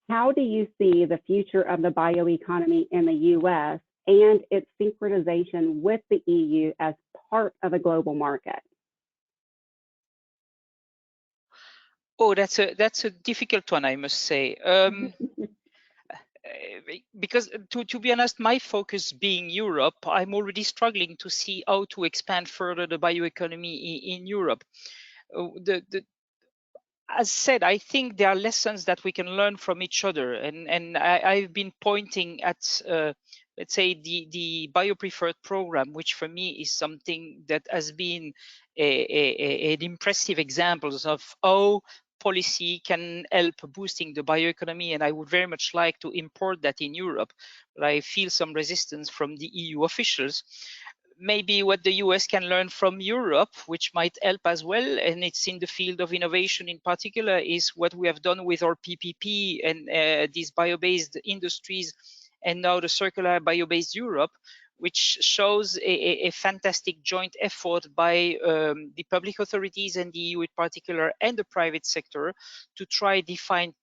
Speaker 1: How do you see the future of the bioeconomy in the US and its synchronization with the EU as part of a global market?
Speaker 3: Oh, that's a difficult one, I must say. Because to be honest, my focus being Europe, I'm already struggling to see how to expand further the bioeconomy in Europe. As said, I think there are lessons that we can learn from each other, and I've been pointing at let's say the bio-preferred program, which for me is something that has been an impressive examples of how policy can help boosting the bioeconomy, and I would very much like to import that in Europe, but I feel some resistance from the EU officials. Maybe what the US can learn from Europe, which might help as well, and it's in the field of innovation in particular, is what we have done with our PPP and these bio-based industries, and now the circular bio-based Europe, which shows a fantastic joint effort by the public authorities and the EU in particular and the private sector to try define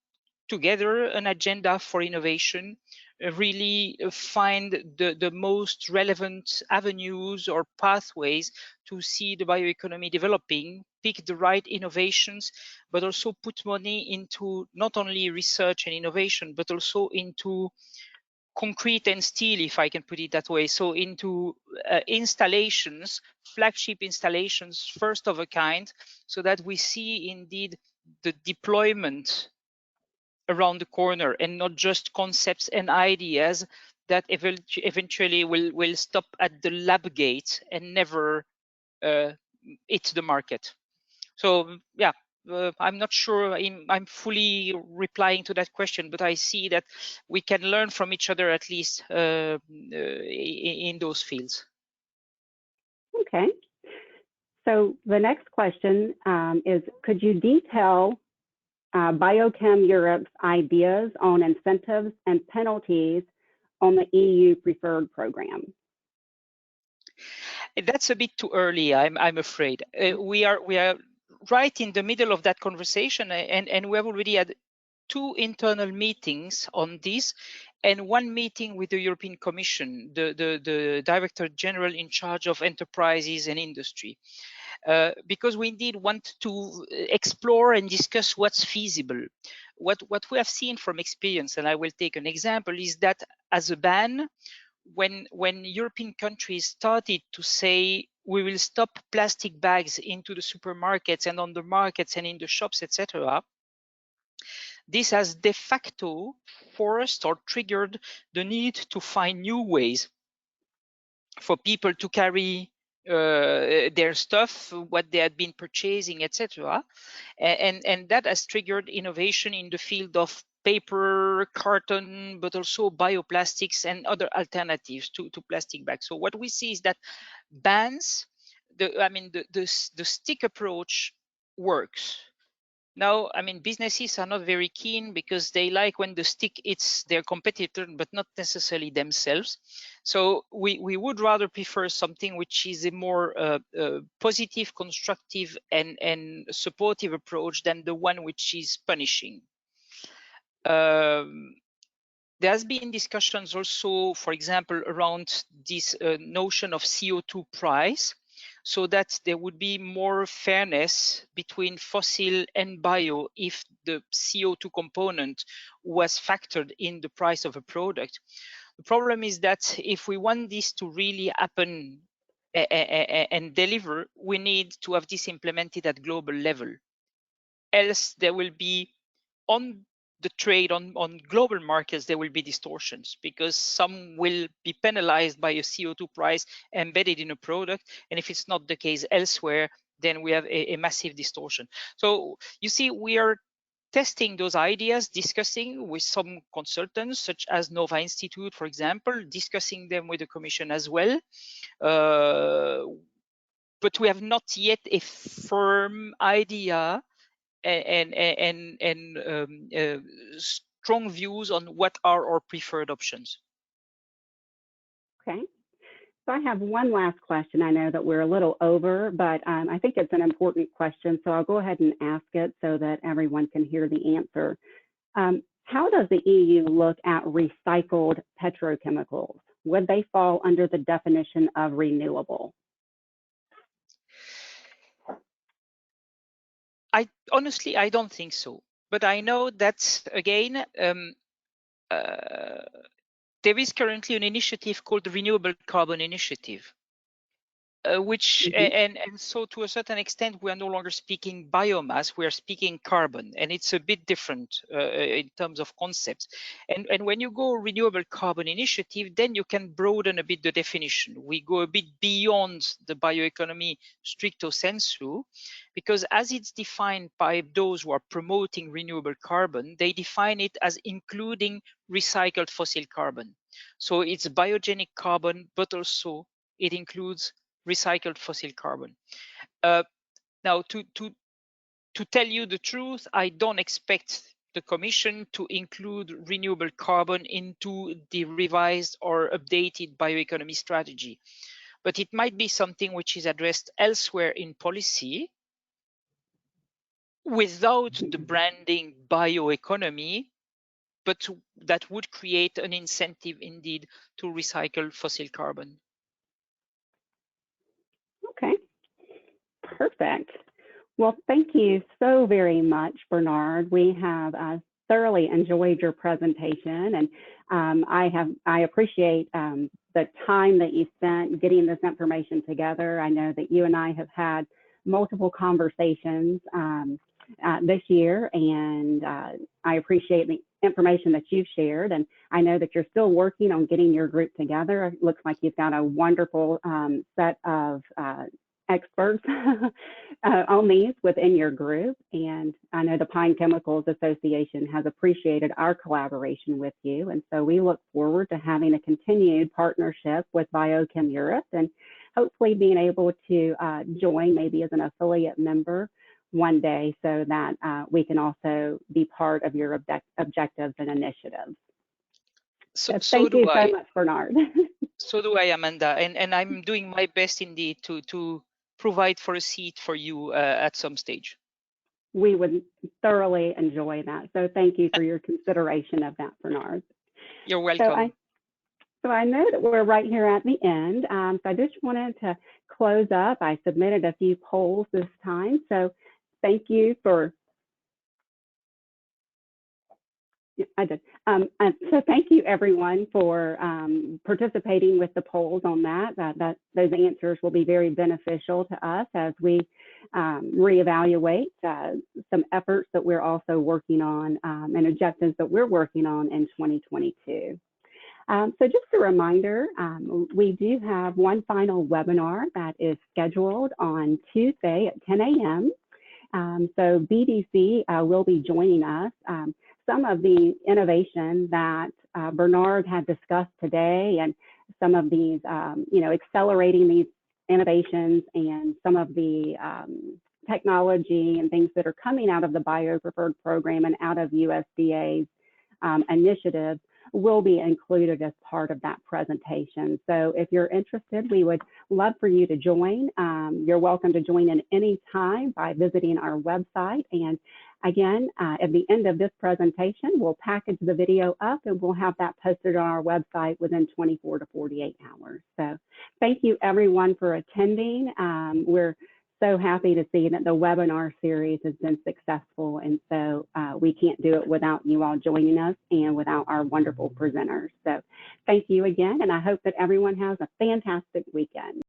Speaker 3: together an agenda for innovation, really find the most relevant avenues or pathways to see the bioeconomy developing, pick the right innovations, but also put money into not only research and innovation, but also into concrete and steel, if I can put it that way. So into installations, flagship installations, first of a kind, so that we see indeed the deployment around the corner and not just concepts and ideas that eventually will stop at the lab gate and never hit the market. So yeah, I'm not sure I'm fully replying to that question, but I see that we can learn from each other at least in those fields.
Speaker 1: Okay. So the next question is, could you detail BioChem Europe's ideas on incentives and penalties on the EU preferred program?
Speaker 3: That's a bit too early, I'm afraid. We are right in the middle of that conversation, and we have already had 2 internal meetings on this, and 1 meeting with the European Commission, the Director General in charge of enterprises and industry, because we indeed want to explore and discuss what's feasible. What we have seen from experience, and I will take an example, is that as a ban, when European countries started to say we will stop plastic bags into the supermarkets and on the markets and in the shops, etc., this has de facto forced or triggered the need to find new ways for people to carry their stuff, what they had been purchasing, etc. And that has triggered innovation in the field of paper, carton, but also bioplastics and other alternatives to plastic bags. So what we see is that bans, the stick approach works. Now, businesses are not very keen because they like when the stick hits their competitor, but not necessarily themselves. So we would rather prefer something which is a more positive, constructive, and supportive approach than the one which is punishing. There has been discussions also, for example, around this notion of CO2 price, so that there would be more fairness between fossil and bio if the CO2 component was factored in the price of a product. The problem is that if we want this to really happen and deliver, we need to have this implemented at global level. Else there will be, on the trade on global markets, there will be distortions because some will be penalized by a CO2 price embedded in a product, and if it's not the case elsewhere, then we have a massive distortion. So you see, we are testing those ideas, discussing with some consultants such as Nova Institute, for example, discussing them with the Commission as well, but we have not yet a firm idea and strong views on what are our preferred options.
Speaker 1: Okay. So I have one last question. I know that we're a little over, but I think it's an important question. So I'll go ahead and ask it so that everyone can hear the answer. How does the EU look at recycled petrochemicals? Would they fall under the definition of renewable?
Speaker 3: Honestly, I don't think so. But I know that, again, there is currently an initiative called the Renewable Carbon Initiative, which and so to a certain extent we are no longer speaking biomass, we are speaking carbon, and it's a bit different in terms of concepts. And when you go renewable carbon initiative, then you can broaden a bit the definition. We go a bit beyond the bioeconomy stricto sensu, because as it's defined by those who are promoting renewable carbon, they define it as including recycled fossil carbon. So it's biogenic carbon, but also it includes recycled fossil carbon. Now, to tell you the truth, I don't expect the Commission to include renewable carbon into the revised or updated bioeconomy strategy. But it might be something which is addressed elsewhere in policy without the branding bioeconomy, but that would create an incentive indeed to recycle fossil carbon.
Speaker 1: Okay, perfect. Well, thank you so very much, Bernard. We have thoroughly enjoyed your presentation, and I appreciate the time that you spent getting this information together. I know that you and I have had multiple conversations this year, and I appreciate the information that you've shared, and I know that you're still working on getting your group together. It looks like you've got a wonderful set of experts on these within your group, and I know the PineChemicals Association has appreciated our collaboration with you, and so we look forward to having a continued partnership with BioChem Europe, and hopefully being able to join maybe as an affiliate member one day, so that we can also be part of your objectives and initiatives. So thank you so much, Bernard.
Speaker 3: So do I, Amanda, and I'm doing my best indeed to provide for a seat for you at some stage.
Speaker 1: We would thoroughly enjoy that. So thank you for your consideration of that, Bernard.
Speaker 3: You're welcome.
Speaker 1: So I know that we're right here at the end. So I just wanted to close up. I submitted a few polls this time. So thank you for, I did. So thank you everyone for participating with the polls on that. Those answers will be very beneficial to us as we reevaluate some efforts that we're also working on and objectives that we're working on in 2022. So just a reminder, we do have one final webinar that is scheduled on Tuesday at 10 a.m. So BDC will be joining us. Some of the innovation that Bernard had discussed today, and some of these, accelerating these innovations, and some of the technology and things that are coming out of the BioPreferred program and out of USDA's initiatives will be included as part of that presentation. So if you're interested, we would love for you to join. You're welcome to join in any time by visiting our website. And again, at the end of this presentation, we'll package the video up and we'll have that posted on our website within 24 to 48 hours. So thank you everyone for attending. We're so happy to see that the webinar series has been successful, and so we can't do it without you all joining us and without our wonderful presenters. So thank you again, and I hope that everyone has a fantastic weekend.